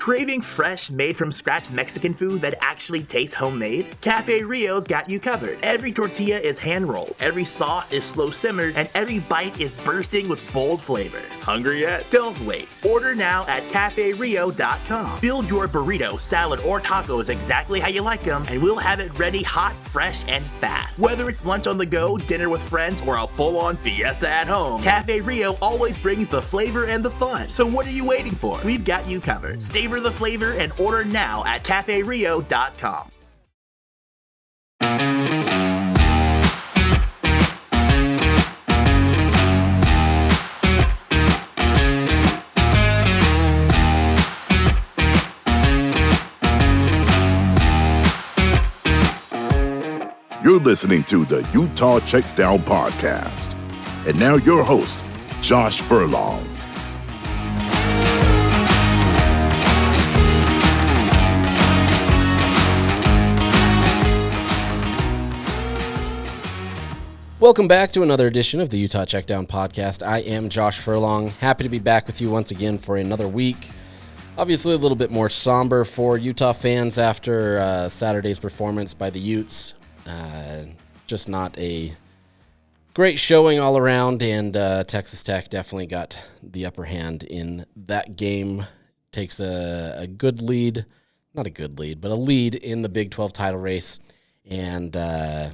Craving fresh, made-from-scratch Mexican food that actually tastes homemade? Cafe Rio's got you covered. Every tortilla is hand-rolled, every sauce is slow-simmered, and every bite is bursting with bold flavor. Hungry yet? Don't wait. Order now at CafeRio.com. Build your burrito, salad, or tacos exactly how you like them, and we'll have it ready hot, fresh, and fast. Whether it's lunch on the go, dinner with friends, or a full-on fiesta at home, Cafe Rio always brings the flavor and the fun. So what are you waiting for? We've got you covered. Savor the flavor and order now at CafeRio.com. You're listening to the Utah Checkdown podcast. And now your host, Josh Furlong. Welcome back to another edition of the Utah Checkdown podcast. I am Josh Furlong. Happy to be back with you once again for another week. Obviously a little bit more somber for Utah fans after Saturday's performance by the Utes. Just not a great showing all around, and Texas Tech definitely got the upper hand in that game. Takes a good lead, not a good lead, but a lead in the Big 12 title race, and a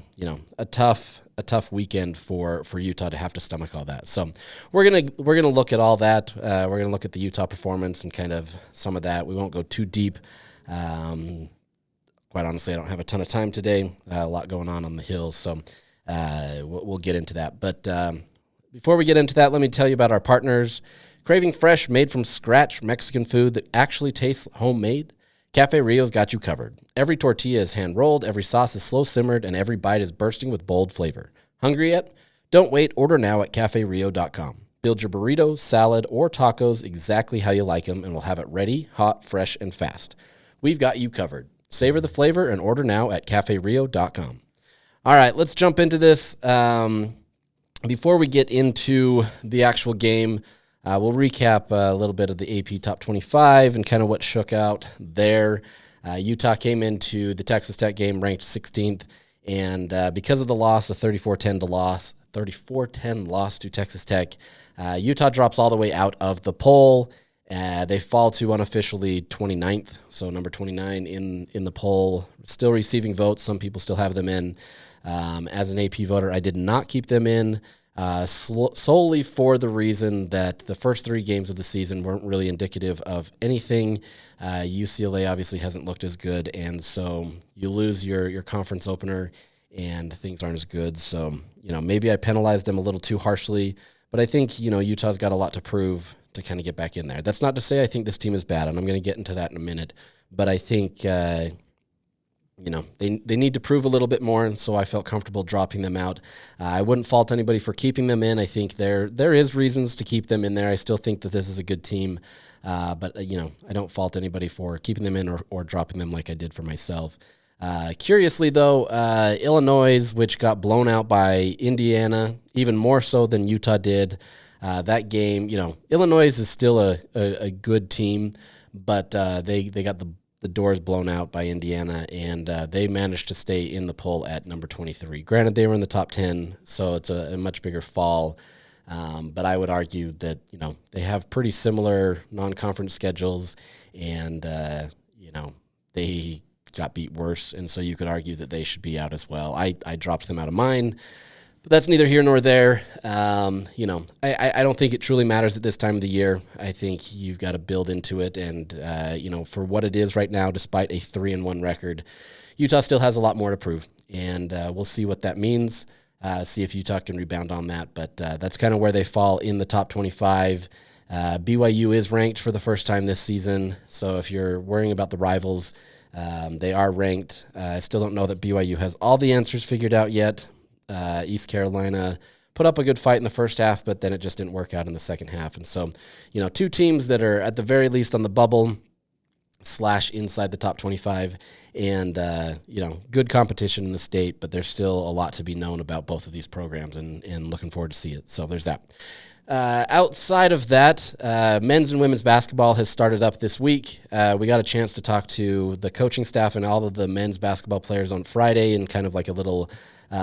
tough weekend for Utah to have to stomach all that. So we're gonna look at all that. We're gonna look at the Utah performance and kind of some of that. We won't go too deep. Quite honestly, I don't have a ton of time today. A lot going on the Hills, so we'll get into that. But before we get into that, let me tell you about our partners. Craving fresh, made-from-scratch Mexican food that actually tastes homemade? Cafe Rio's got you covered. Every tortilla is hand-rolled, every sauce is slow-simmered, and every bite is bursting with bold flavor. Hungry yet? Don't wait. Order now at CafeRio.com. Build your burrito, salad, or tacos exactly how you like them, and we'll have it ready, hot, fresh, and fast. We've got you covered. Savor the flavor and order now at CafeRio.com. All right, let's jump into this. Before we get into the actual game, we'll recap a little bit of the AP Top 25 and kind of what shook out there. Utah came into the Texas Tech game ranked 16th, and because of the loss, a 34-10 loss to Texas Tech, Utah drops all the way out of the poll. They fall to unofficially 29th, so number 29 in the poll, still receiving votes. Some people still have them in. As an AP voter, I did not keep them in solely for the reason that the first three games of the season weren't really indicative of anything. UCLA obviously hasn't looked as good, and so you lose your conference opener, and things aren't as good. So, maybe I penalized them a little too harshly, but I think, Utah's got a lot to prove to kind of get back in there. That's not to say I think this team is bad, and I'm going to get into that in a minute. But I think, they need to prove a little bit more, and so I felt comfortable dropping them out. I wouldn't fault anybody for keeping them in. I think there is reasons to keep them in there. I still think that this is a good team, but I don't fault anybody for keeping them in or dropping them like I did for myself. Curiously, though, Illinois, which got blown out by Indiana, even more so than Utah did, that game, Illinois is still a good team, but they got the doors blown out by Indiana, and they managed to stay in the poll at number 23. Granted, they were in the top 10, so it's a much bigger fall, but I would argue that, they have pretty similar non-conference schedules, and, they got beat worse, and so you could argue that they should be out as well. I dropped them out of mine. But that's neither here nor there. I don't think it truly matters at this time of the year. I think you've got to build into it. And, for what it is right now, despite a 3-1 record, Utah still has a lot more to prove. And we'll see what that means, see if Utah can rebound on that. But that's kind of where they fall in the top 25. BYU is ranked for the first time this season. So if you're worrying about the rivals, they are ranked. I still don't know that BYU has all the answers figured out yet. East Carolina put up a good fight in the first half, but then it just didn't work out in the second half. And so, two teams that are at the very least on the bubble / inside the top 25 and, good competition in the state, but there's still a lot to be known about both of these programs and looking forward to see it. So there's that. Outside of that, men's and women's basketball has started up this week. We got a chance to talk to the coaching staff and all of the men's basketball players on Friday in kind of like a little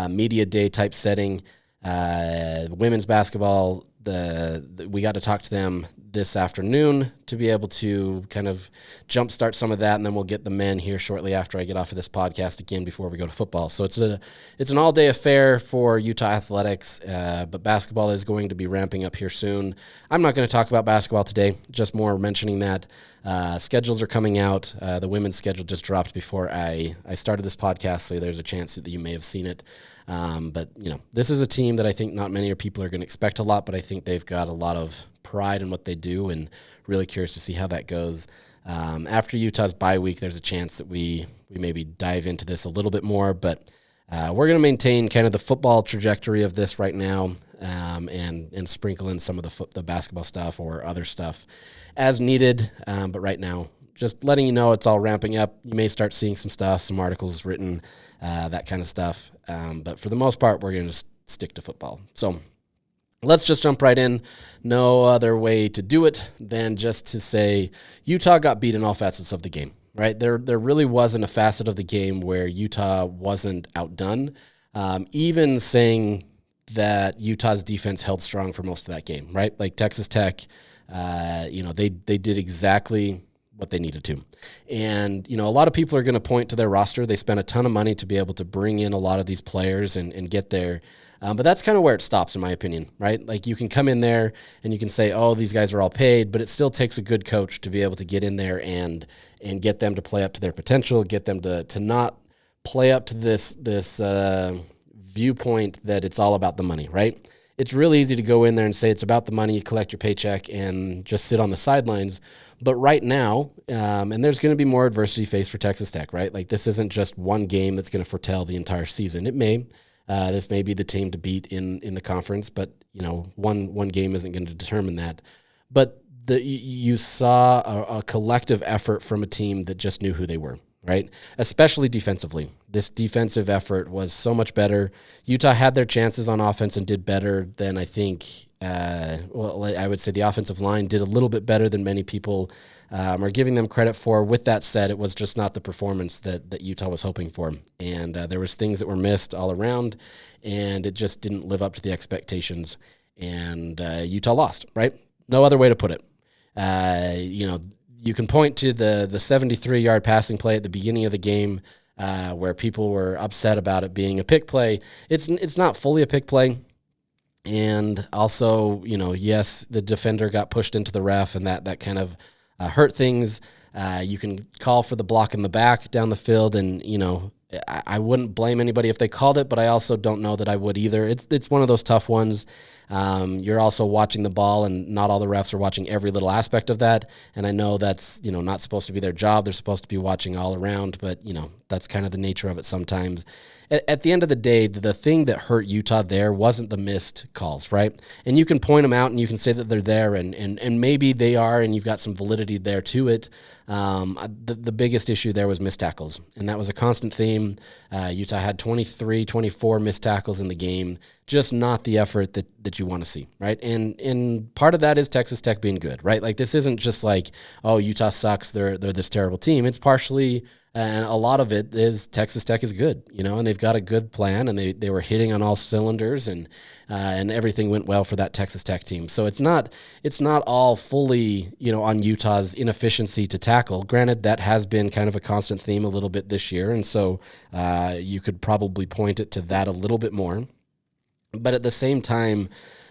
media day type setting. Women's basketball, we got to talk to them this afternoon to be able to kind of jumpstart some of that, and then we'll get the men here shortly after I get off of this podcast again before we go to football. So it's an all-day affair for Utah athletics, but basketball is going to be ramping up here soon. I'm not going to talk about basketball today, just more mentioning that schedules are coming out. The women's schedule just dropped before I started this podcast, so there's a chance that you may have seen it. But, this is a team that I think not many people are going to expect a lot, but I think they've got a lot of pride in what they do, and really curious to see how that goes. After Utah's bye week, there's a chance that we maybe dive into this a little bit more, but we're going to maintain kind of the football trajectory of this right now, and sprinkle in some of the basketball stuff or other stuff as needed. But right now, just letting you know it's all ramping up. You may start seeing some stuff, some articles written, that kind of stuff. But for the most part, we're going to just stick to football. So let's just jump right in. No other way to do it than just to say Utah got beat in all facets of the game, right? There really wasn't a facet of the game where Utah wasn't outdone. Even saying that Utah's defense held strong for most of that game, right? Like Texas Tech, they did exactly what they needed to. And, a lot of people are going to point to their roster. They spent a ton of money to be able to bring in a lot of these players and get there. But that's kind of where it stops, in my opinion, right? Like you can come in there and you can say, oh, these guys are all paid, but it still takes a good coach to be able to get in there and get them to play up to their potential, get them to not play up to this viewpoint that it's all about the money, right? It's really easy to go in there and say it's about the money, you collect your paycheck, and just sit on the sidelines. But right now, and there's going to be more adversity faced for Texas Tech, right? Like this isn't just one game that's going to foretell the entire season. It may. This may be the team to beat in the conference, but one game isn't going to determine that. But you saw a collective effort from a team that just knew who they were, right? Especially defensively. This defensive effort was so much better. Utah had their chances on offense and did better than I think. I would say the offensive line did a little bit better than many people are giving them credit for. With that said, it was just not the performance that Utah was hoping for. And there was things that were missed all around, and it just didn't live up to the expectations. And Utah lost, right? No other way to put it. You can point to the 73-yard passing play at the beginning of the game where people were upset about it being a pick play. It's not fully a pick play. And also, yes, the defender got pushed into the ref, and that kind of hurt things. You can call for the block in the back down the field, and, I wouldn't blame anybody if they called it, but I also don't know that I would either. It's one of those tough ones. You're also watching the ball, and not all the refs are watching every little aspect of that. And I know that's, not supposed to be their job. They're supposed to be watching all around, but, that's kind of the nature of it sometimes. At the end of the day, the thing that hurt Utah there wasn't the missed calls, right? And you can point them out and you can say that they're there, and maybe they are, and you've got some validity there to it. The biggest issue there was missed tackles, and that was a constant theme. Utah had 24 missed tackles in the game, just not the effort that you want to see, right? And part of that is Texas Tech being good, right? Like this isn't just like, oh, Utah sucks, they're this terrible team. It's partially, and a lot of it is Texas Tech is good, and they've got a good plan, and they were hitting on all cylinders, and everything went well for that Texas Tech team. So it's not all fully, on Utah's inefficiency to tackle. Granted, that has been kind of a constant theme a little bit this year, and so you could probably point it to that a little bit more. But at the same time,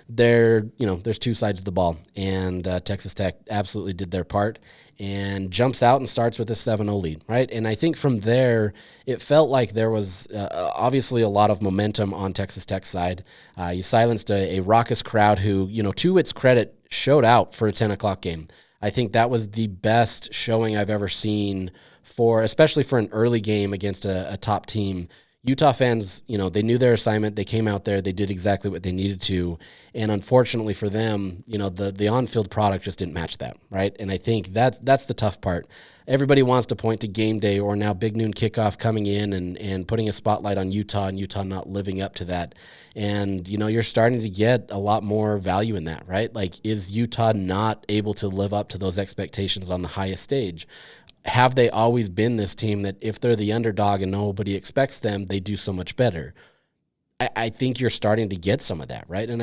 there's two sides of the ball, and Texas Tech absolutely did their part and jumps out and starts with a 7-0 lead, right? And I think from there, it felt like there was obviously a lot of momentum on Texas Tech's side. You silenced a raucous crowd who, to its credit, showed out for a 10 o'clock game. I think that was the best showing I've ever seen especially for an early game against a top team. Utah fans, they knew their assignment. They came out there. They did exactly what they needed to. And unfortunately for them, the on-field product just didn't match that, right? And I think that's the tough part. Everybody wants to point to game day or now big noon kickoff coming in and putting a spotlight on Utah and Utah not living up to that. And, you're starting to get a lot more value in that, right? Like, is Utah not able to live up to those expectations on the highest stage? Have they always been this team that if they're the underdog and nobody expects them, they do so much better? I think you're starting to get some of that, right? And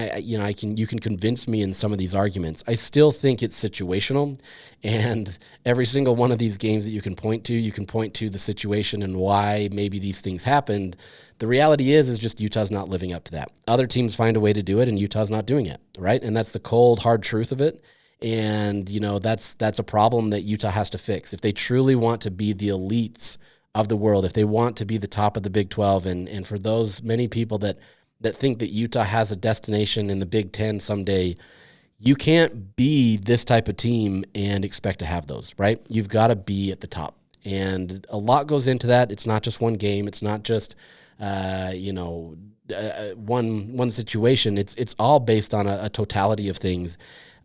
you can convince me in some of these arguments. I still think it's situational, and every single one of these games that you can point to the situation and why maybe these things happened. The reality is just Utah's not living up to that. Other teams find a way to do it, and Utah's not doing it, right? And that's the cold, hard truth of it. And, that's a problem that Utah has to fix. If they truly want to be the elites of the world, if they want to be the top of the Big 12, and for those many people that think that Utah has a destination in the Big 10 someday, you can't be this type of team and expect to have those, right? You've got to be at the top. And a lot goes into that. It's not just one game. It's not just, one situation. It's all based on a totality of things.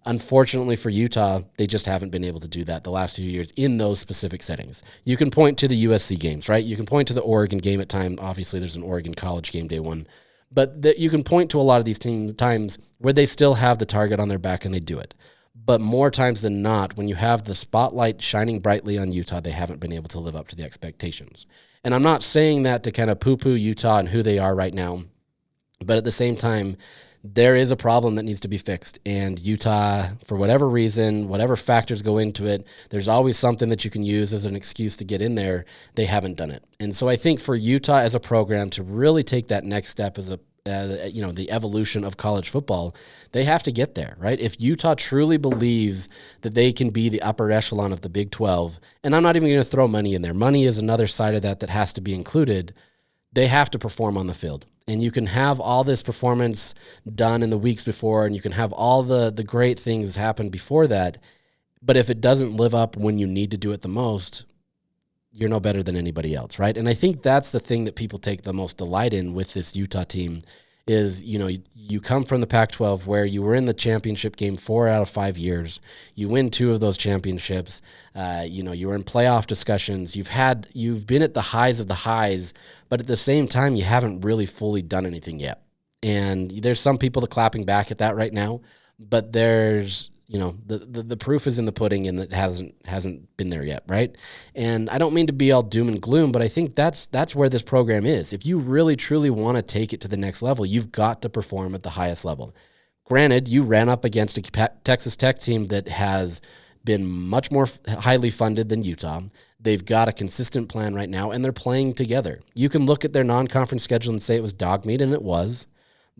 Unfortunately for Utah, they just haven't been able to do that the last few years in those specific settings. You can point to the USC games, right? You can point to the Oregon game at time. Obviously, there's an Oregon College game day one. But you can point to a lot of these times where they still have the target on their back and they do it. But more times than not, when you have the spotlight shining brightly on Utah, they haven't been able to live up to the expectations. And I'm not saying that to kind of poo-poo Utah and who they are right now. But at the same time, there is a problem that needs to be fixed. And Utah, for whatever reason, whatever factors go into it, there's always something that you can use as an excuse to get in there. They haven't done it. And so I think for Utah as a program to really take that next step as the evolution of college football, they have to get there, right? If Utah truly believes that they can be the upper echelon of the Big 12, and I'm not even going to throw money in there. Money is another side of that has to be included. They have to perform on the field. And you can have all this performance done in the weeks before, and you can have all the great things happen before that. But if it doesn't live up when you need to do it the most, you're no better than anybody else, right? And I think that's the thing that people take the most delight in with this Utah team is, you come from the Pac-12 where you were in the championship game 4 out of 5 years. You win 2 of those championships. You were in playoff discussions. You've been at the highs of the highs, but at the same time, you haven't really fully done anything yet. And there's some people that clapping back at that right now, but there's, the proof is in the pudding, and it hasn't been there yet, right? And I don't mean to be all doom and gloom, but I think that's where this program is. If you really truly want to take it to the next level, you've got to perform at the highest level. Granted, you ran up against a Texas Tech team that has been much more highly funded than Utah. They've got a consistent plan right now, and they're playing together. You can look at their non-conference schedule and say it was dog meat, and it was.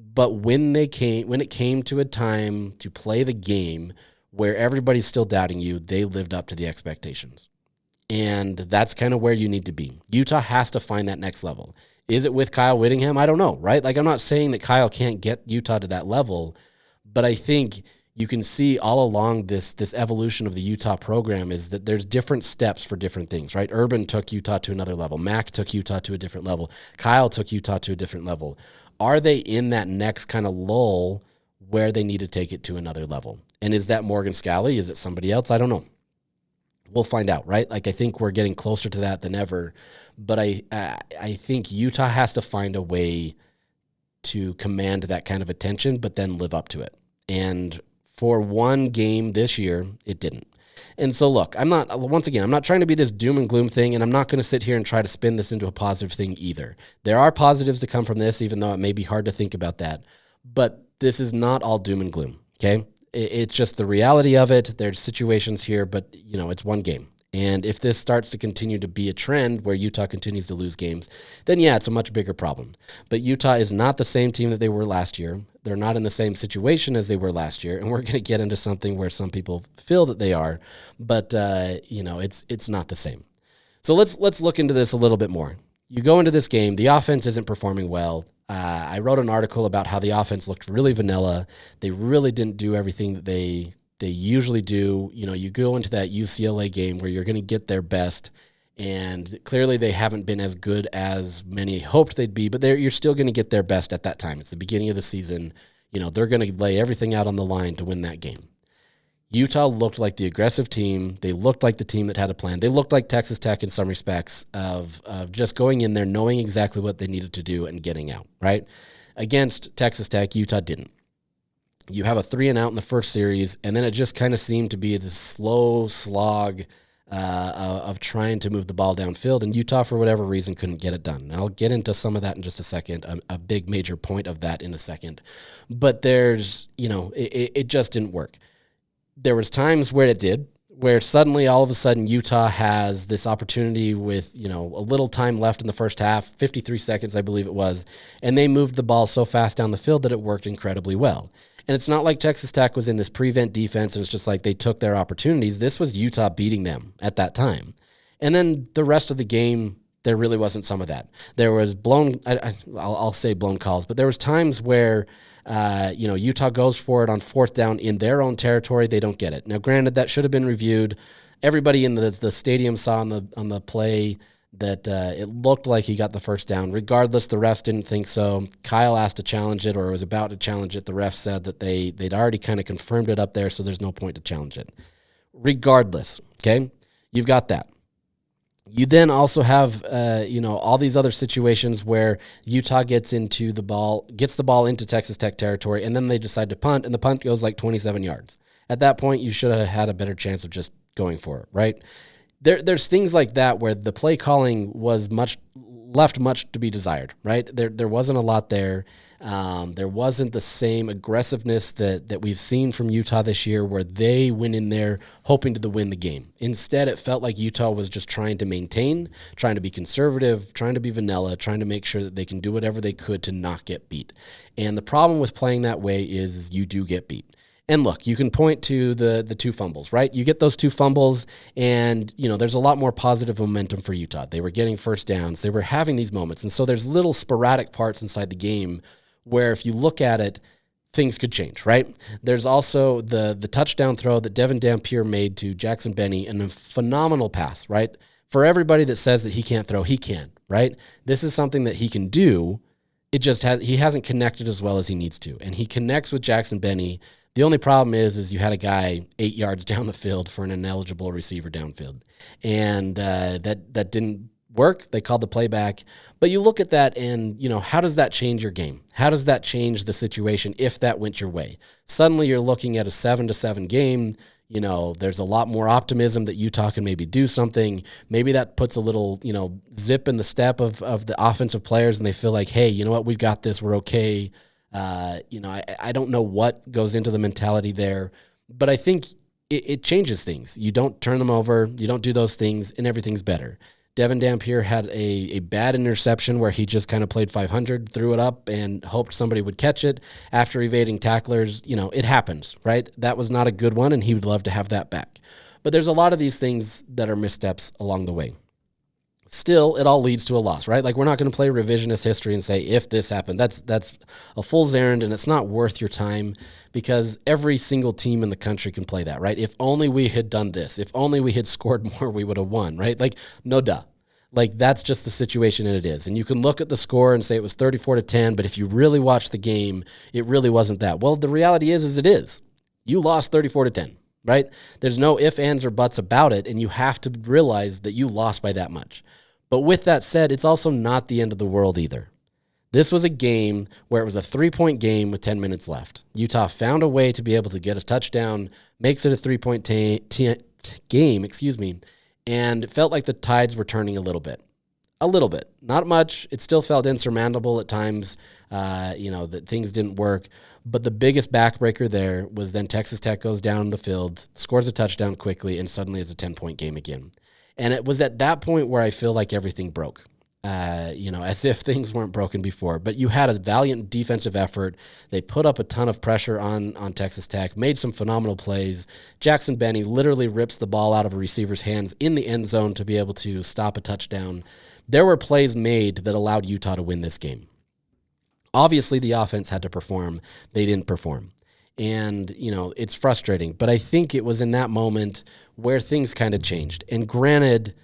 But when it came to a time to play the game where everybody's still doubting you, they lived up to the expectations. And that's kind of where you need to be. Utah has to find that next level. Is it with Kyle Whittingham? I don't know, right? Like, I'm not saying that Kyle can't get Utah to that level, but I think you can see all along this evolution of the Utah program is that there's different steps for different things, right? Urban took Utah to another level. Mac took Utah to a different level. Kyle took Utah to a different level. Are they in that next kind of lull where they need to take it to another level? And is that Morgan Scalley? Is it somebody else? I don't know. We'll find out, right? Like, I think we're getting closer to that than ever. But I think Utah has to find a way to command that kind of attention, but then live up to it. And for one game this year, it didn't. And so, look, I'm not trying to be this doom and gloom thing, and I'm not going to sit here and try to spin this into a positive thing either. There are positives to come from this, even though it may be hard to think about that. But this is not all doom and gloom, okay? It's just the reality of it. There's situations here, but, it's one game. And if this starts to continue to be a trend where Utah continues to lose games, then yeah, it's a much bigger problem. But Utah is not the same team that they were last year. They're not in the same situation as they were last year. And we're going to get into something where some people feel that they are, but it's not the same. So let's look into this a little bit more. You go into this game, the offense isn't performing well. I wrote an article about how the offense looked really vanilla. They really didn't do everything that they usually do. You go into that UCLA game where you're going to get their best, And clearly they haven't been as good as many hoped they'd be, but you're still going to get their best at that time. It's the beginning of the season. They're going to lay everything out on the line to win that game. Utah looked like the aggressive team. They looked like the team that had a plan. They looked like Texas Tech in some respects of just going in there, knowing exactly what they needed to do and getting out, right? Against Texas Tech, Utah didn't. You have a 3-and-out in the first series, and then it just kind of seemed to be this slow slog of trying to move the ball downfield, and Utah, for whatever reason, couldn't get it done. And I'll get into some of that in just a second, a big major point of that in a second. But there's, it just didn't work. There was times where it did, where suddenly, all of a sudden, Utah has this opportunity with, a little time left in the first half, 53 seconds, I believe it was, and they moved the ball so fast down the field that it worked incredibly well. And it's not like Texas Tech was in this prevent defense and it's just like they took their opportunities. This was Utah beating them at that time. And then the rest of the game, there really wasn't some of that. There was I'll say blown calls, but there was times where, Utah goes for it on fourth down in their own territory. They don't get it. Now, granted, that should have been reviewed. Everybody in the stadium saw on the play that it looked like he got the first down. Regardless, the refs didn't think so. Kyle asked to challenge it or was about to challenge it. The refs said that they'd already kind of confirmed it up there, so there's no point to challenge it. Regardless, okay, you've got that. You then also have, all these other situations where Utah gets the ball into Texas Tech territory, and then they decide to punt, and the punt goes like 27 yards. At that point, you should have had a better chance of just going for it, right? There's things like that where the play calling was left much to be desired, right? There wasn't a lot there. There wasn't the same aggressiveness that we've seen from Utah this year where they went in there hoping to win the game. Instead, it felt like Utah was just trying to maintain, trying to be conservative, trying to be vanilla, trying to make sure that they can do whatever they could to not get beat. And the problem with playing that way is you do get beat. And look, you can point to the 2 fumbles, right? You get those 2 fumbles, and there's a lot more positive momentum for Utah. They were getting first downs. They were having these moments. And so there's little sporadic parts inside the game where if you look at it, things could change, right? There's also the touchdown throw that Devon Dampier made to Jackson Benny, and a phenomenal pass, right? For everybody that says that he can't throw, he can, right? This is something that he can do. He hasn't connected as well as he needs to. And he connects with Jackson Benny. The only problem is you had a guy 8 yards down the field for an ineligible receiver downfield. And that didn't work. They called the play back. But you look at that and, how does that change your game? How does that change the situation if that went your way? Suddenly you're looking at a 7-7 game. There's a lot more optimism that Utah can maybe do something. Maybe that puts a little, zip in the step of the offensive players, and they feel like, hey, you know what, we've got this, we're okay. I don't know what goes into the mentality there, but I think it changes things. You don't turn them over, you don't do those things, and everything's better. Devon Dampier had a bad interception where he just kind of played 500, threw it up, and hoped somebody would catch it after evading tacklers. It happens, right? That was not a good one, and he would love to have that back. But there's a lot of these things that are missteps along the way. Still, it all leads to a loss, right? Like, we're not going to play revisionist history and say, if this happened, that's a fool's errand, and it's not worth your time, because every single team in the country can play that, right? If only we had done this, if only we had scored more, we would have won, right? Like, no duh. Like, that's just the situation it is. And you can look at the score and say it was 34-10, but if you really watch the game, it really wasn't that. Well, the reality is it is. You lost 34-10. Right? There's no ifs, ands, or buts about it, and you have to realize that you lost by that much. But with that said, it's also not the end of the world either. This was a game where it was a 3-point game with 10 minutes left. Utah found a way to be able to get a touchdown, makes it a 3-point game, and it felt like the tides were turning a little bit. A little bit. Not much. It still felt insurmountable at times, that things didn't work. But the biggest backbreaker there was then Texas Tech goes down the field, scores a touchdown quickly, and suddenly it's a 10-point game again. And it was at that point where I feel like everything broke, as if things weren't broken before. But you had a valiant defensive effort. They put up a ton of pressure on Texas Tech, made some phenomenal plays. Jackson Benny literally rips the ball out of a receiver's hands in the end zone to be able to stop a touchdown. There were plays made that allowed Utah to win this game. Obviously, the offense had to perform. They didn't perform. And, it's frustrating. But I think it was in that moment where things kind of changed. And granted,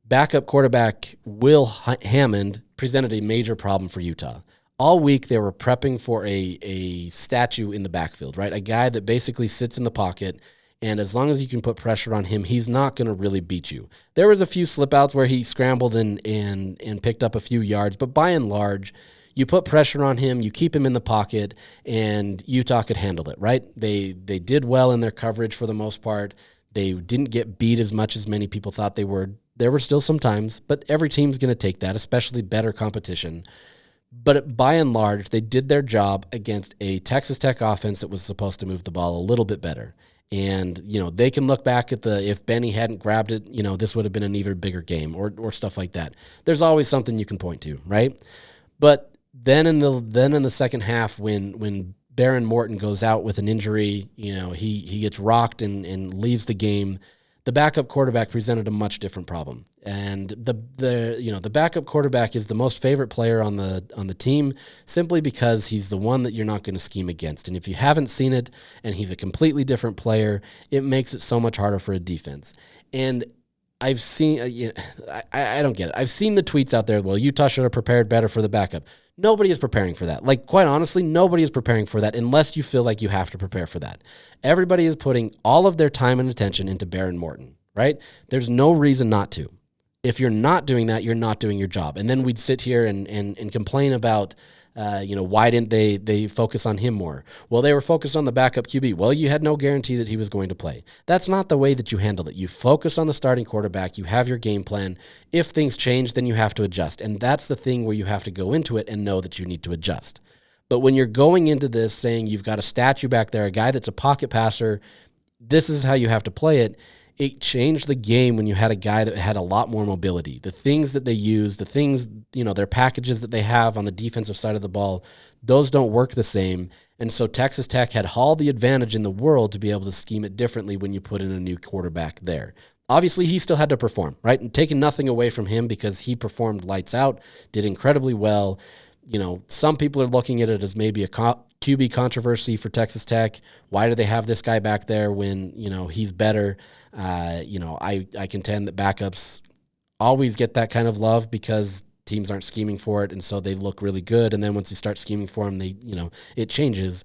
backup quarterback Will Hammond presented a major problem for Utah. All week they were prepping for a statue in the backfield, right? A guy that basically sits in the pocket, and as long as you can put pressure on him, he's not going to really beat you. There was a few slip outs where he scrambled and picked up a few yards, but by and large, you put pressure on him, you keep him in the pocket, and Utah could handle it, right? They did well in their coverage for the most part. They didn't get beat as much as many people thought they were. There were still some times, but every team's going to take that, especially better competition. But by and large, they did their job against a Texas Tech offense that was supposed to move the ball a little bit better. And, they can look back at if Benny hadn't grabbed it, this would have been an even bigger game or stuff like that. There's always something you can point to, right? But then in the second half, when Baron Morton goes out with an injury, he gets rocked and leaves the game. The backup quarterback presented a much different problem. And the backup quarterback is the most favorite player on the team simply because he's the one that you're not going to scheme against. And if you haven't seen it and he's a completely different player, it makes it so much harder for a defense. And I've seen, I don't get it. I've seen the tweets out there, well, Utah should have prepared better for the backup. Nobody is preparing for that. Like, quite honestly, nobody is preparing for that unless you feel like you have to prepare for that. Everybody is putting all of their time and attention into Baron Morton, right? There's no reason not to. If you're not doing that, you're not doing your job. And then we'd sit here and complain about, why didn't they focus on him more? Well, they were focused on the backup QB. Well, you had no guarantee that he was going to play. That's not the way that you handle it. You focus on the starting quarterback. You have your game plan. If things change, then you have to adjust. And that's the thing where you have to go into it and know that you need to adjust. But when you're going into this saying you've got a statue back there, a guy that's a pocket passer, this is how you have to play it. It changed the game when you had a guy that had a lot more mobility. The things that they use, the things, their packages that they have on the defensive side of the ball, those don't work the same. And so Texas Tech had all the advantage in the world to be able to scheme it differently when you put in a new quarterback there. Obviously, he still had to perform, right? And taking nothing away from him because he performed lights out, did incredibly well. Some people are looking at it as maybe a QB controversy for Texas Tech. Why do they have this guy back there when, he's better? I contend that backups always get that kind of love because teams aren't scheming for it, and so they look really good. And then once you start scheming for them, it changes.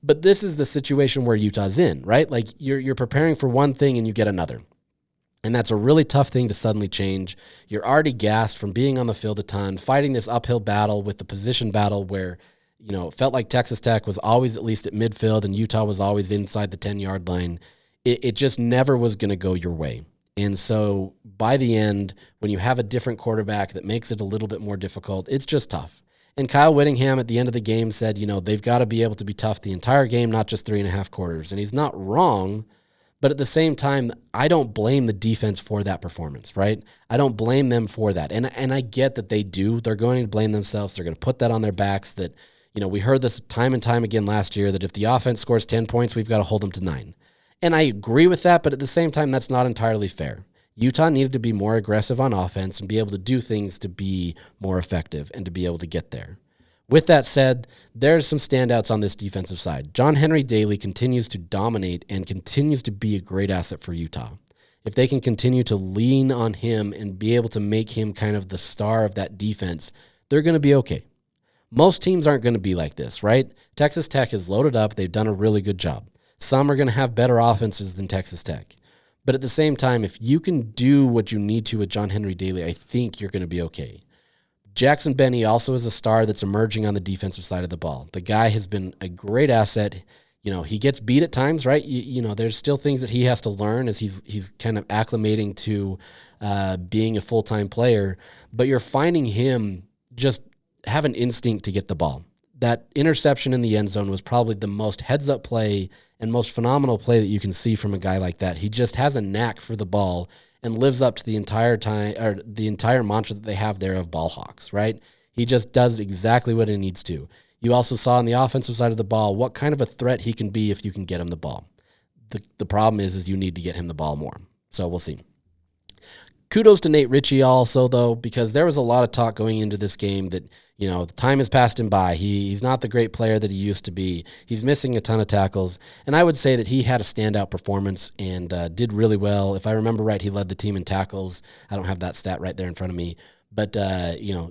But this is the situation where Utah's in, right? Like you're preparing for one thing and you get another. And that's a really tough thing to suddenly change. You're already gassed from being on the field a ton, fighting this uphill battle with the position battle where, it felt like Texas Tech was always at least at midfield and Utah was always inside the 10-yard line. It just never was going to go your way. And so by the end, when you have a different quarterback that makes it a little bit more difficult, it's just tough. And Kyle Whittingham at the end of the game said, they've got to be able to be tough the entire game, not just 3.5 quarters. And he's not wrong. But at the same time, I don't blame the defense for that performance, right? I don't blame them for that. And I get that they do. They're going to blame themselves. They're going to put that on their backs that, we heard this time and time again last year that if the offense scores 10 points, we've got to hold them to 9. And I agree with that, but at the same time, that's not entirely fair. Utah needed to be more aggressive on offense and be able to do things to be more effective and to be able to get there. With that said, there's some standouts on this defensive side. John Henry Daly continues to dominate and continues to be a great asset for Utah. If they can continue to lean on him and be able to make him kind of the star of that defense, they're going to be okay. Most teams aren't going to be like this, right? Texas Tech is loaded up. They've done a really good job. Some are going to have better offenses than Texas Tech. But at the same time, if you can do what you need to with John Henry Daly, I think you're going to be okay. Jackson Benny also is a star that's emerging on the defensive side of the ball. The guy has been a great asset. He gets beat at times, right? There's still things that he has to learn as he's kind of acclimating to being a full-time player. But you're finding him just have an instinct to get the ball. That interception in the end zone was probably the most heads-up play and most phenomenal play that you can see from a guy like that. He just has a knack for the ball and lives up to the entire time or the entire mantra that they have there of ball hawks, right? He just does exactly what he needs to. You also saw on the offensive side of the ball what kind of a threat he can be if you can get him the ball. The problem is you need to get him the ball more. So we'll see. Kudos to Nate Ritchie also, though, because there was a lot of talk going into this game that, the time has passed him by. He's not the great player that he used to be. He's missing a ton of tackles. And I would say that he had a standout performance and did really well. If I remember right, he led the team in tackles. I don't have that stat right there in front of me. But,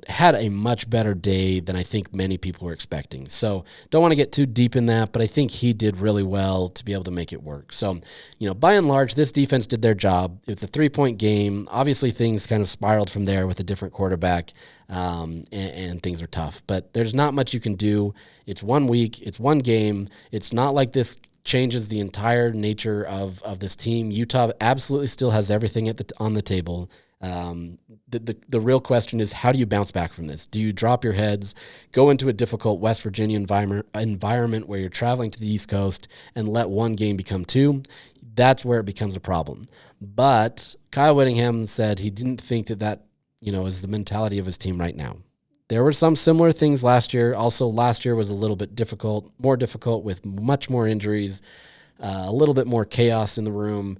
had a much better day than I think many people were expecting. So don't want to get too deep in that, but I think he did really well to be able to make it work. So, by and large, this defense did their job. It's a 3-point game. Obviously, things kind of spiraled from there with a different quarterback, and things are tough. But there's not much you can do. It's 1 week. It's one game. It's not like this changes the entire nature of this team. Utah absolutely still has everything on the table. The real question is, how do you bounce back from this? Do you drop your heads, go into a difficult West Virginia environment where you're traveling to the East Coast and let one game become two? That's where it becomes a problem. But Kyle Whittingham said he didn't think that is the mentality of his team right now. There were some similar things last year. Also, last year was a little bit more difficult with much more injuries, a little bit more chaos in the room.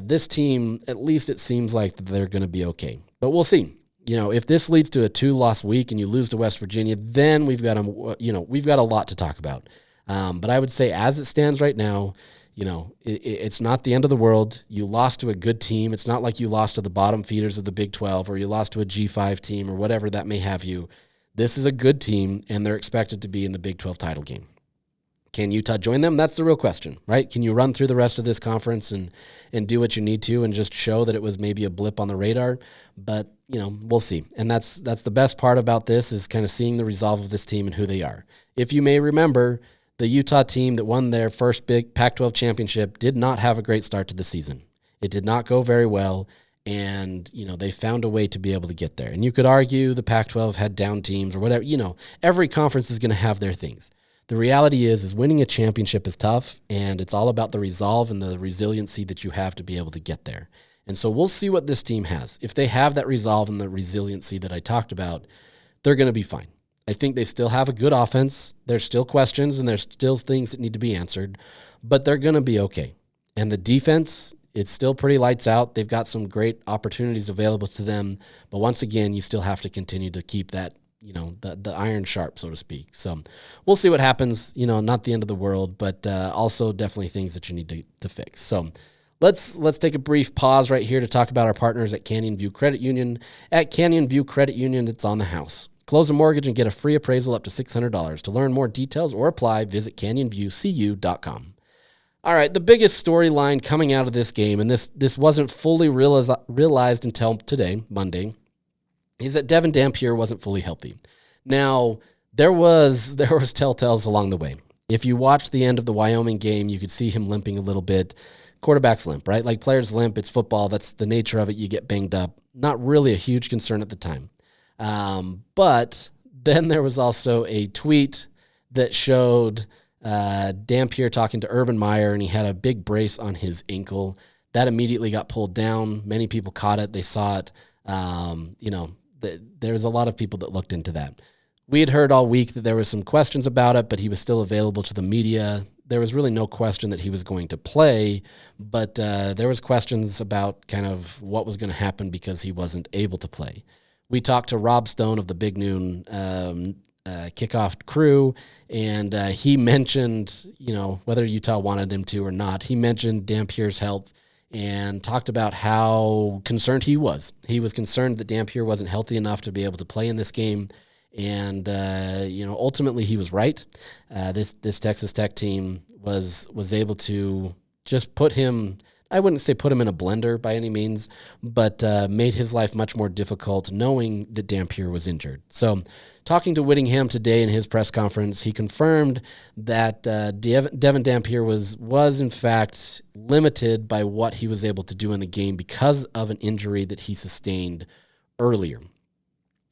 This team, at least it seems like they're going to be okay. But we'll see. If this leads to a 2-loss week and you lose to West Virginia, then we've got a lot to talk about. But I would say as it stands right now, it's not the end of the world. You lost to a good team. It's not like you lost to the bottom feeders of the Big 12 or you lost to a G5 team or whatever that may have you. This is a good team, and they're expected to be in the Big 12 title game. Can Utah join them? That's the real question, right? Can you run through the rest of this conference and do what you need to and just show that it was maybe a blip on the radar? But, we'll see. And that's the best part about this is kind of seeing the resolve of this team and who they are. If you may remember, the Utah team that won their first big Pac-12 championship did not have a great start to the season. It did not go very well, and, they found a way to be able to get there. And you could argue the Pac-12 had down teams or whatever. Every conference is going to have their things. The reality is winning a championship is tough, and it's all about the resolve and the resiliency that you have to be able to get there. And so we'll see what this team has. If they have that resolve and the resiliency that I talked about, they're going to be fine. I think they still have a good offense. There's still questions, and there's still things that need to be answered, but they're going to be okay. And the defense, it's still pretty lights out. They've got some great opportunities available to them, but once again, you still have to continue to keep that the iron sharp, so to speak. So we'll see what happens. Not the end of the world, but also definitely things that you need to fix. So let's take a brief pause right here to talk about our partners at Canyon View Credit Union. At Canyon View Credit Union, it's on the house. Close a mortgage and get a free appraisal up to $600. To learn more details or apply, visit canyonviewcu.com. All right, the biggest storyline coming out of this game, and this wasn't fully realized until today, Monday, is that Devon Dampier wasn't fully healthy. Now, there was telltales along the way. If you watched the end of the Wyoming game, you could see him limping a little bit. Quarterbacks limp, right? Like players limp. It's football. That's the nature of it. You get banged up. Not really a huge concern at the time. But then there was also a tweet that showed Dampier talking to Urban Meyer, and he had a big brace on his ankle. That immediately got pulled down. Many people caught it. They saw it. There's a lot of people that looked into that. We had heard all week that there was some questions about it, but he was still available to the media. There was really no question that he was going to play, but there was questions about kind of what was going to happen because he wasn't able to play. We talked to Rob Stone of the Big Noon kickoff crew, and he mentioned, whether Utah wanted him to or not, he mentioned Dampier's health and talked about how concerned he was. He was concerned that Dampier wasn't healthy enough to be able to play in this game, and ultimately he was right. This Texas Tech team was able to just put him, I wouldn't say put him in a blender by any means, but made his life much more difficult knowing that Dampier was injured. So talking to Whittingham today in his press conference, he confirmed that Devon Dampier was in fact limited by what he was able to do in the game because of an injury that he sustained earlier.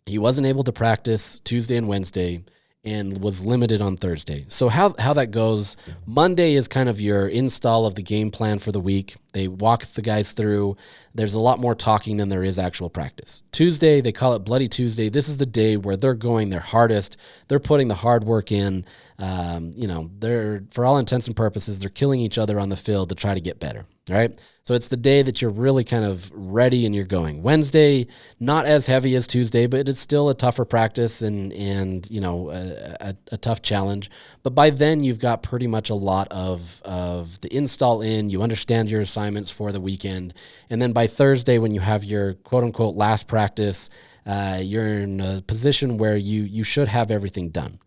He wasn't able to practice Tuesday and Wednesday and was limited on Thursday. So how that goes, Monday is kind of your install of the game plan for the week. They walk the guys through. There's a lot more talking than there is actual practice. Tuesday, they call it Bloody Tuesday. This is the day where they're going their hardest. They're putting the hard work in. They're, for all intents and purposes, they're killing each other on the field to try to get better. All right. So it's the day that you're really kind of ready and you're going. Wednesday, not as heavy as Tuesday, but it's still a tougher practice and a tough challenge. But by then you've got pretty much a lot of the install in. You understand your assignments for the weekend. And then by Thursday, when you have your quote unquote last practice, you're in a position where you should have everything done.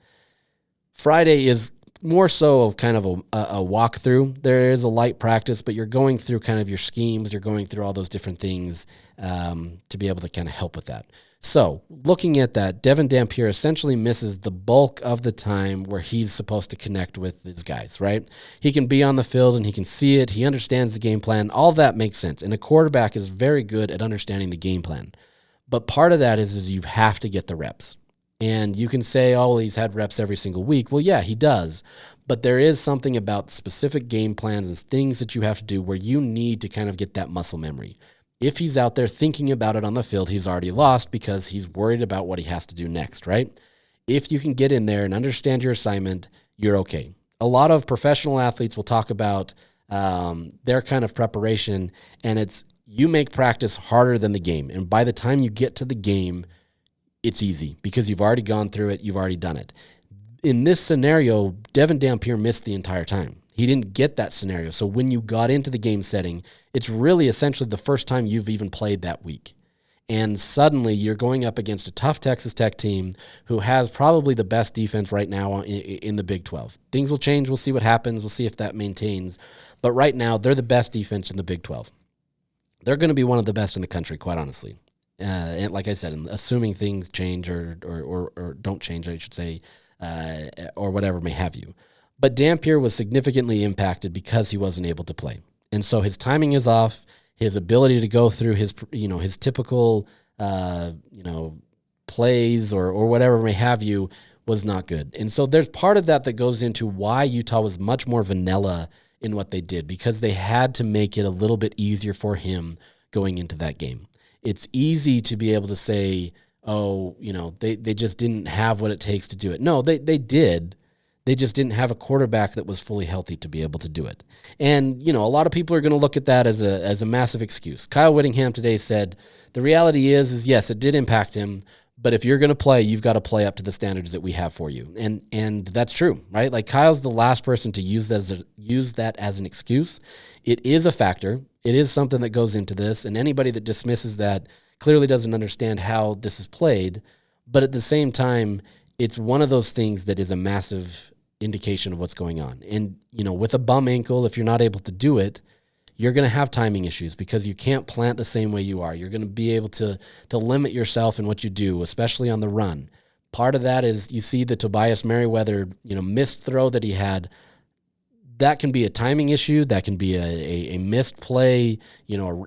Friday is more so of kind of a walkthrough. There is a light practice, but you're going through kind of your schemes. You're going through all those different things to be able to kind of help with that. So looking at that, Devon Dampier essentially misses the bulk of the time where he's supposed to connect with his guys, right? He can be on the field and he can see it. He understands the game plan. All that makes sense. And a quarterback is very good at understanding the game plan. But part of that is you have to get the reps. And you can say, oh, well, he's had reps every single week. Well, yeah, he does. But there is something about specific game plans and things that you have to do where you need to kind of get that muscle memory. If he's out there thinking about it on the field, he's already lost because he's worried about what he has to do next, right? If you can get in there and understand your assignment, you're okay. A lot of professional athletes will talk about their kind of preparation, and it's you make practice harder than the game. And by the time you get to the game, it's easy because you've already gone through it. You've already done it. In this scenario, Devon Dampier missed the entire time. He didn't get that scenario. So when you got into the game setting, it's really essentially the first time you've even played that week. And suddenly you're going up against a tough Texas Tech team who has probably the best defense right now in the Big 12. Things will change. We'll see what happens. We'll see if that maintains. But right now, they're the best defense in the Big 12. They're going to be one of the best in the country, quite honestly. And like I said, assuming things change or don't change, I should say, or whatever may have you. But Dampier was significantly impacted because he wasn't able to play. And so his timing is off. His ability to go through his typical, plays or whatever may have you was not good. And so there's part of that goes into why Utah was much more vanilla in what they did, because they had to make it a little bit easier for him going into that game. It's easy to be able to say, oh, they just didn't have what it takes to do it. No, they did. They just didn't have a quarterback that was fully healthy to be able to do it. And, a lot of people are going to look at that as a massive excuse. Kyle Whittingham today said, the reality is yes, it did impact him, but if you're going to play, you've got to play up to the standards that we have for you. And that's true, right? Like Kyle's the last person to use that as an excuse. It is a factor. It is something that goes into this, and anybody that dismisses that clearly doesn't understand how this is played. But at the same time, it's one of those things that is a massive indication of what's going on. And, with a bum ankle, if you're not able to do it, you're going to have timing issues because you can't plant the same way you are. You're going to be able to limit yourself in what you do, especially on the run. Part of that is you see the Tobias Merriweather, missed throw that he had. That can be a timing issue. That can be a missed play,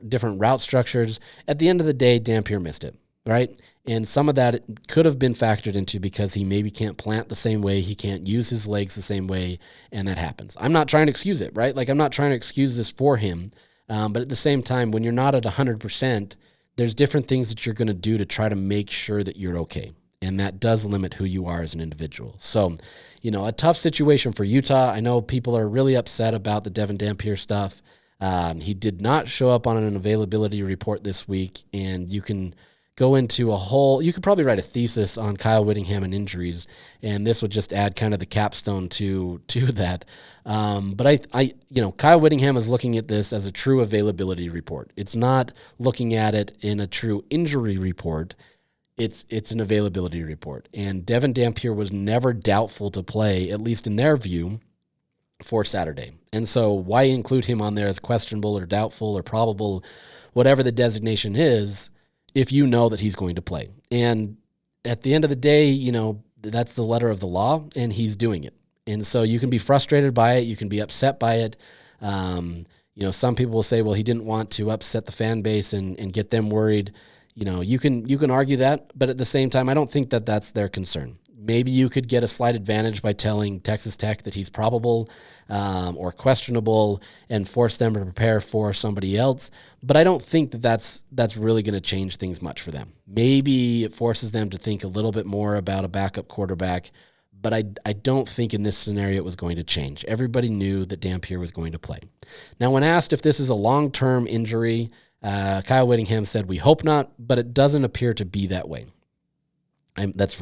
different route structures. At the end of the day, Dampier missed it, right? And some of that could have been factored into because he maybe can't plant the same way. He can't use his legs the same way, and that happens. I'm not trying to excuse it, right? Like, I'm not trying to excuse this for him. But at the same time, when you're not at 100%, there's different things that you're going to do to try to make sure that you're okay. And that does limit who you are as an individual. So, a tough situation for Utah. I know people are really upset about the Devon Dampier stuff. He did not show up on an availability report this week, and you can go into you could probably write a thesis on Kyle Whittingham and injuries, and this would just add kind of the capstone to that. But Kyle Whittingham is looking at this as a true availability report. It's not looking at it in a true injury report. It's an availability report. And Devon Dampier was never doubtful to play, at least in their view, for Saturday. And so why include him on there as questionable or doubtful or probable, whatever the designation is, if you know that he's going to play? And at the end of the day, that's the letter of the law, and he's doing it. And so you can be frustrated by it. You can be upset by it. Some people will say, well, he didn't want to upset the fan base and get them worried. You can argue that, but at the same time, I don't think that that's their concern. Maybe you could get a slight advantage by telling Texas Tech that he's probable or questionable and force them to prepare for somebody else. But I don't think that that's really going to change things much for them. Maybe it forces them to think a little bit more about a backup quarterback, But I don't think in this scenario it was going to change. Everybody knew that Dampier was going to play. Now, when asked if this is a long-term injury, Kyle Whittingham said, "We hope not, but it doesn't appear to be that way." That's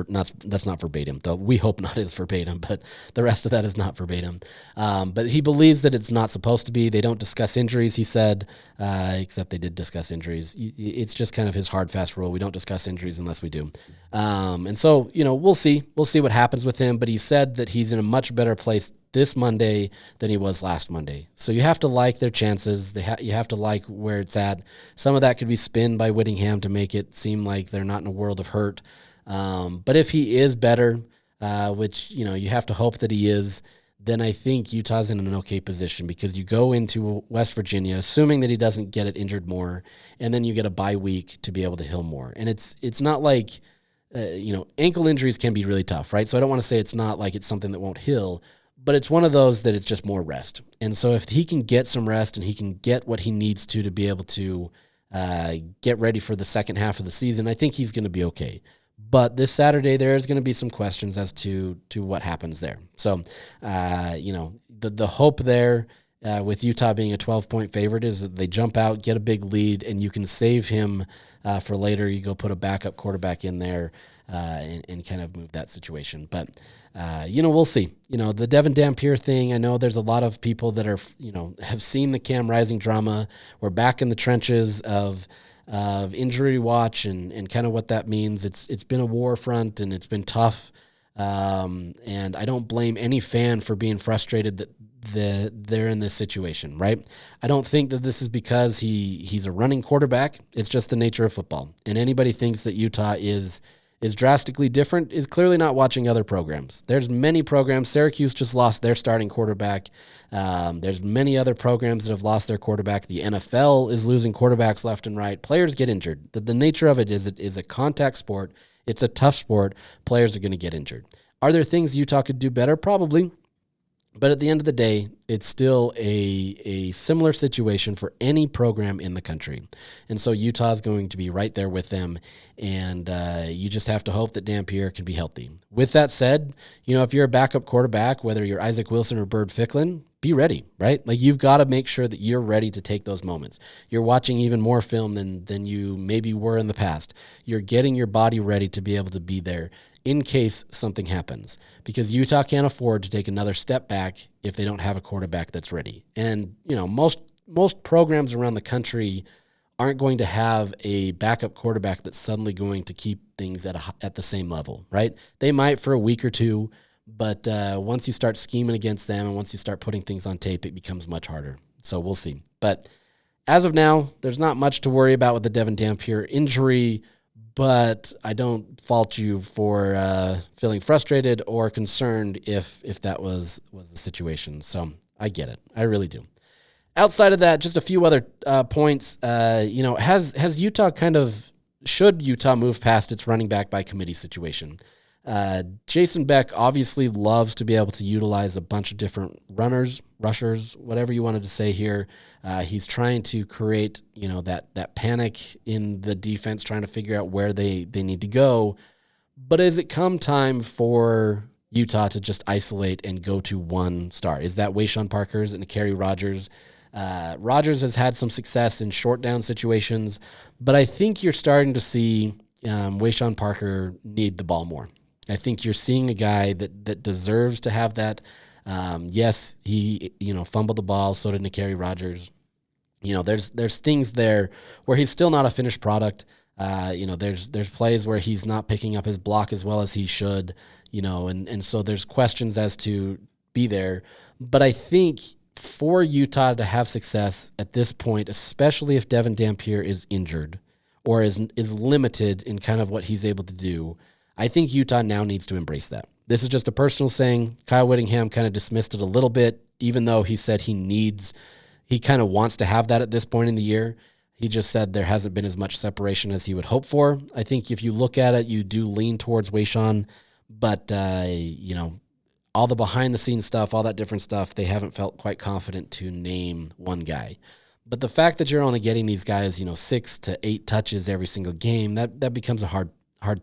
not verbatim, though. "We hope not" is verbatim, but the rest of that is not verbatim. But he believes that it's not supposed to be. They don't discuss injuries, he said, except they did discuss injuries. It's just kind of his hard, fast rule. We don't discuss injuries unless we do. And so, we'll see. We'll see what happens with him. But he said that he's in a much better place this Monday than he was last Monday. So you have to like their chances. You have to like where it's at. Some of that could be spin by Whittingham to make it seem like they're not in a world of hurt. But if he is better, which, you have to hope that he is, then I think Utah's in an okay position, because you go into West Virginia, assuming that he doesn't get it injured more, and then you get a bye week to be able to heal more. And it's not like, ankle injuries can be really tough, right? So I don't want to say it's not like it's something that won't heal, but it's one of those that it's just more rest. And so if he can get some rest and he can get what he needs to be able to get ready for the second half of the season, I think he's going to be okay. But this Saturday, there is going to be some questions as to what happens there. So, the hope there with Utah being a 12-point favorite is that they jump out, get a big lead, and you can save him for later. You go put a backup quarterback in there and kind of move that situation. But, we'll see. The Devon Dampier thing, I know there's a lot of people that are, have seen the Cam Rising drama. We're back in the trenches of injury watch and kind of what that means. It's been a war front, and it's been tough. And I don't blame any fan for being frustrated that they're in this situation, right? I don't think that this is because he's a running quarterback. It's just the nature of football. And anybody thinks that Utah is drastically different is clearly not watching other programs. There's many programs. Syracuse just lost their starting quarterback. There's many other programs that have lost their quarterback. The NFL is losing quarterbacks left and right. Players get injured. The nature of it is a contact sport. It's a tough sport. Players are going to get injured. Are there things Utah could do better? Probably. But at the end of the day, it's still a similar situation for any program in the country. And so Utah is going to be right there with them, and you just have to hope that Dampier can be healthy. With that said, if you're a backup quarterback, whether you're Isaac Wilson or Bird Ficklin, be ready, right? Like, you've got to make sure that you're ready to take those moments. You're watching even more film than you maybe were in the past. You're getting your body ready to be able to be there in case something happens, because Utah can't afford to take another step back if they don't have a quarterback that's ready. And, most programs around the country aren't going to have a backup quarterback that's suddenly going to keep things at the same level, right? They might for a week or two, but once you start scheming against them and once you start putting things on tape, it becomes much harder. So we'll see. But as of now, there's not much to worry about with the Devon Dampier injury, but I don't fault you for feeling frustrated or concerned if that was the situation. So I get it. I really do. Outside of that, just a few other points. Has Utah should Utah move past its running back by committee situation? Jason Beck obviously loves to be able to utilize a bunch of different rushers, whatever you wanted to say here. He's trying to create, that panic in the defense, trying to figure out where they need to go. But has it come time for Utah to just isolate and go to one star? Is that Wayshawn Parker's and Kerry Rogers? Rogers has had some success in short down situations, but I think you're starting to see Wayshawn Parker need the ball more. I think you're seeing a guy that deserves to have that. Yes, he fumbled the ball. So did N'Kerry Rogers. There's things there where he's still not a finished product. There's plays where he's not picking up his block as well as he should. And so there's questions as to be there. But I think for Utah to have success at this point, especially if Devon Dampier is injured or is limited in kind of what he's able to do, I think Utah now needs to embrace that. This is just a personal saying. Kyle Whittingham kind of dismissed it a little bit, even though he said he kind of wants to have that at this point in the year. He just said there hasn't been as much separation as he would hope for. I think if you look at it, you do lean towards Wayshawn, but, all the behind-the-scenes stuff, all that different stuff, they haven't felt quite confident to name one guy. But the fact that you're only getting these guys, 6 to 8 touches every single game, that becomes a hard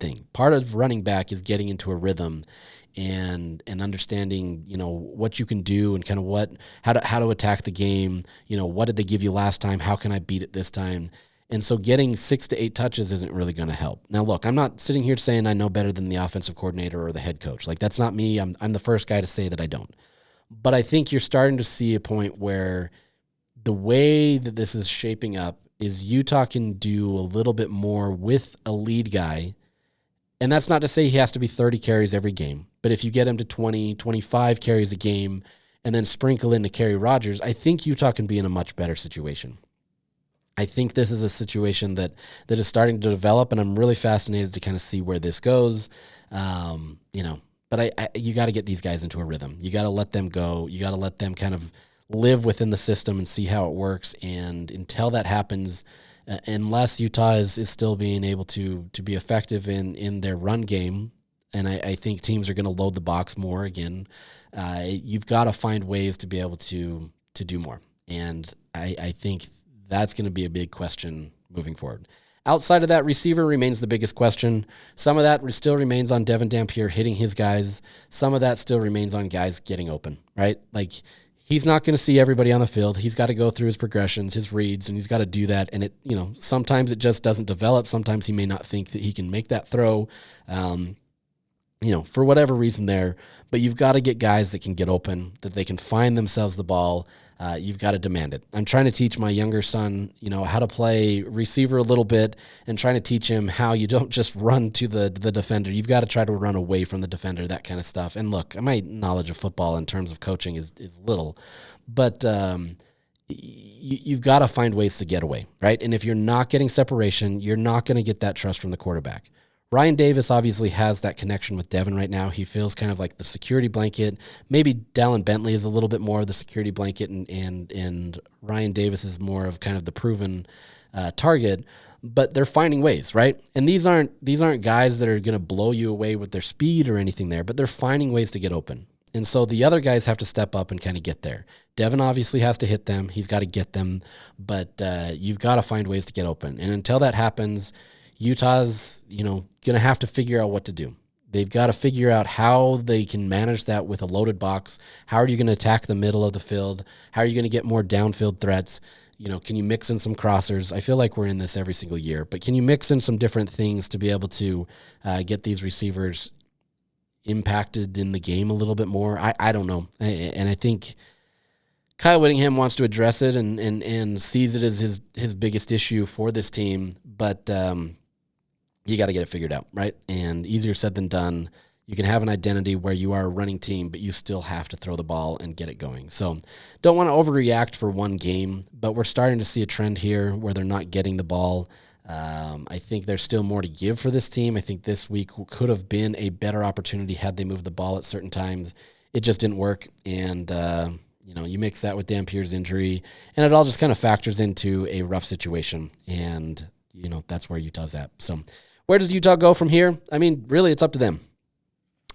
thing. Part of running back is getting into a rhythm and understanding, what you can do and kind of how to attack the game. What did they give you last time? How can I beat it this time? And so getting 6 to 8 touches isn't really going to help. Now, look, I'm not sitting here saying I know better than the offensive coordinator or the head coach. Like, that's not me. I'm the first guy to say that I don't. But I think you're starting to see a point where the way that this is shaping up is Utah can do a little bit more with a lead guy. And that's not to say he has to be 30 carries every game. But if you get him to 20, 25 carries a game and then sprinkle in to Kerry Rogers, I think Utah can be in a much better situation. I think this is a situation that is starting to develop, and I'm really fascinated to kind of see where this goes. But you got to get these guys into a rhythm. You got to let them go. You got to let them kind of live within the system and see how it works. And until that happens, unless Utah is still being able to be effective in their run game, and I think teams are going to load the box more again, you've got to find ways to be able to do more. And I think that's going to be a big question moving forward. Outside of that, receiver remains the biggest question. Some of that still remains on Devon Dampier hitting his guys. Some of that still remains on guys getting open, right? Like, he's not going to see everybody on the field. He's got to go through his progressions, his reads, and he's got to do that. And it, sometimes it just doesn't develop. Sometimes he may not think that he can make that throw, for whatever reason there. But you've got to get guys that can get open, that they can find themselves the ball. You've got to demand it. I'm trying to teach my younger son, how to play receiver a little bit, and trying to teach him how you don't just run to the defender. You've got to try to run away from the defender, that kind of stuff. And look, my knowledge of football in terms of coaching is little, but you've got to find ways to get away, right? And if you're not getting separation, you're not going to get that trust from the quarterback. Ryan Davis obviously has that connection with Devon right now. He feels kind of like the security blanket. Maybe Dallin Bentley is a little bit more of the security blanket, and Ryan Davis is more of kind of the proven target. But they're finding ways, right? And these aren't guys that are going to blow you away with their speed or anything there, but they're finding ways to get open. And so the other guys have to step up and kind of get there. Devon obviously has to hit them. He's got to get them, but you've got to find ways to get open. And until that happens, Utah's, going to have to figure out what to do. They've got to figure out how they can manage that with a loaded box. How are you going to attack the middle of the field? How are you going to get more downfield threats? Can you mix in some crossers? I feel like we're in this every single year, but can you mix in some different things to be able to get these receivers impacted in the game a little bit more? I don't know. And I think Kyle Whittingham wants to address it and sees it as his biggest issue for this team, but you got to get it figured out, right? And easier said than done. You can have an identity where you are a running team, but you still have to throw the ball and get it going. So don't want to overreact for one game, but we're starting to see a trend here where they're not getting the ball. I think there's still more to give for this team. I think this week could have been a better opportunity had they moved the ball at certain times. It just didn't work, and you mix that with Dampier's injury, and it all just kind of factors into a rough situation, and that's where Utah's at. So where does Utah go from here? I mean, really, it's up to them.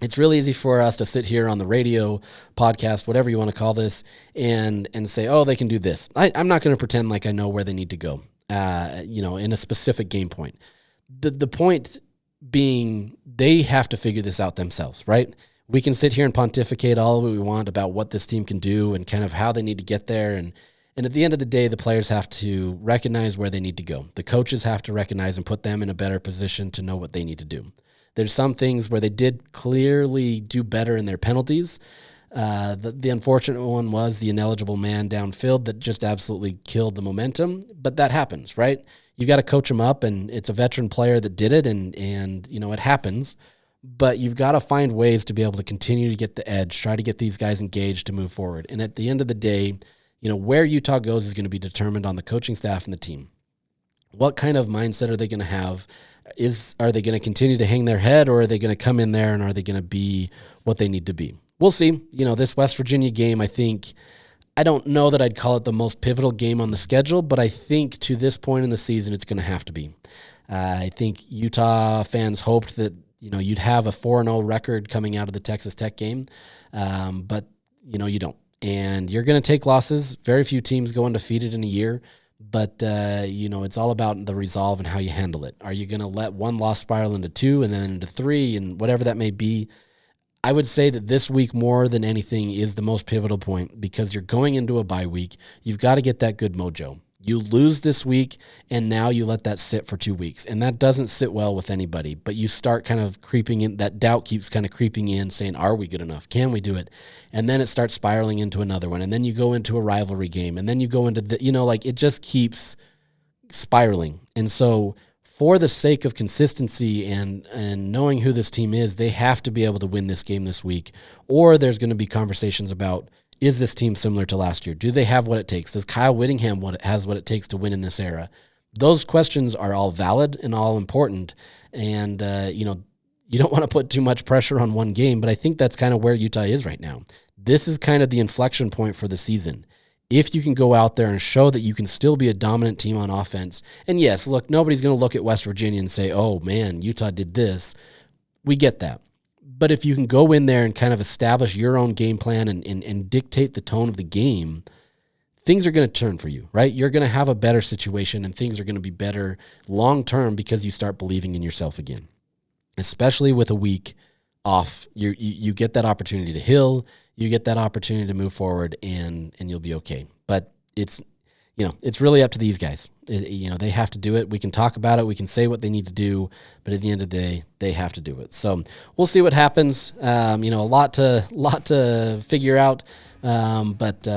It's really easy for us to sit here on the radio, podcast, whatever you want to call this, and say, oh, they can do this. I'm not going to pretend like I know where they need to go, in a specific game point. The point being they have to figure this out themselves, right? We can sit here and pontificate all we want about what this team can do and kind of how they need to get there. And at the end of the day, the players have to recognize where they need to go. The coaches have to recognize and put them in a better position to know what they need to do. There's some things where they did clearly do better in their penalties. The unfortunate one was the ineligible man downfield that just absolutely killed the momentum. But that happens, right? You got to coach them up, and it's a veteran player that did it, and it happens. But you've got to find ways to be able to continue to get the edge, try to get these guys engaged to move forward. And at the end of the day, where Utah goes is going to be determined on the coaching staff and the team. What kind of mindset are they going to have? Are they going to continue to hang their head, or are they going to come in there and are they going to be what they need to be? We'll see. This West Virginia game, I don't know that I'd call it the most pivotal game on the schedule, but I think to this point in the season, it's going to have to be. I think Utah fans hoped that you'd have a 4-0 record coming out of the Texas Tech game, but you don't. And you're going to take losses. Very few teams go undefeated in a year, But, it's all about the resolve and how you handle it. Are you going to let one loss spiral into 2 and then into 3 and whatever that may be? I would say that this week more than anything is the most pivotal point because you're going into a bye week. You've got to get that good mojo. You lose this week, and now you let that sit for 2 weeks. And that doesn't sit well with anybody, but you start kind of creeping in. That doubt keeps kind of creeping in, saying, are we good enough? Can we do it? And then it starts spiraling into another one. And then you go into a rivalry game. And then you go into it just keeps spiraling. And so for the sake of consistency and knowing who this team is, they have to be able to win this game this week, or there's going to be conversations about, is this team similar to last year? Do they have what it takes? Does Kyle Whittingham has what it takes to win in this era? Those questions are all valid and all important. And, you don't want to put too much pressure on one game, but I think that's kind of where Utah is right now. This is kind of the inflection point for the season. If you can go out there and show that you can still be a dominant team on offense, and yes, look, nobody's going to look at West Virginia and say, oh, man, Utah did this. We get that. But if you can go in there and kind of establish your own game plan and dictate the tone of the game, things are going to turn for you, right? You're going to have a better situation and things are going to be better long-term because you start believing in yourself again. Especially with a week off, you get that opportunity to heal, you get that opportunity to move forward, and you'll be okay. But it's really up to these guys. They have to do it. We can talk about it. We can say what they need to do, but at the end of the day, they have to do it. So we'll see what happens. A lot to figure out, but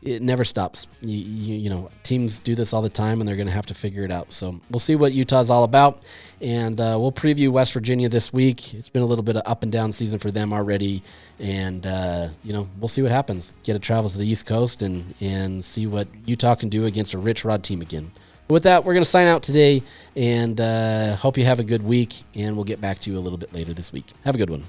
it never stops. Teams do this all the time, and they're going to have to figure it out. So we'll see what Utah's all about, and we'll preview West Virginia this week. It's been a little bit of up and down season for them already, and we'll see what happens. Get a travel to the East Coast and see what Utah can do against a Rich Rod team again. But with that, we're going to sign out today, and hope you have a good week, and we'll get back to you a little bit later this week. Have a good one.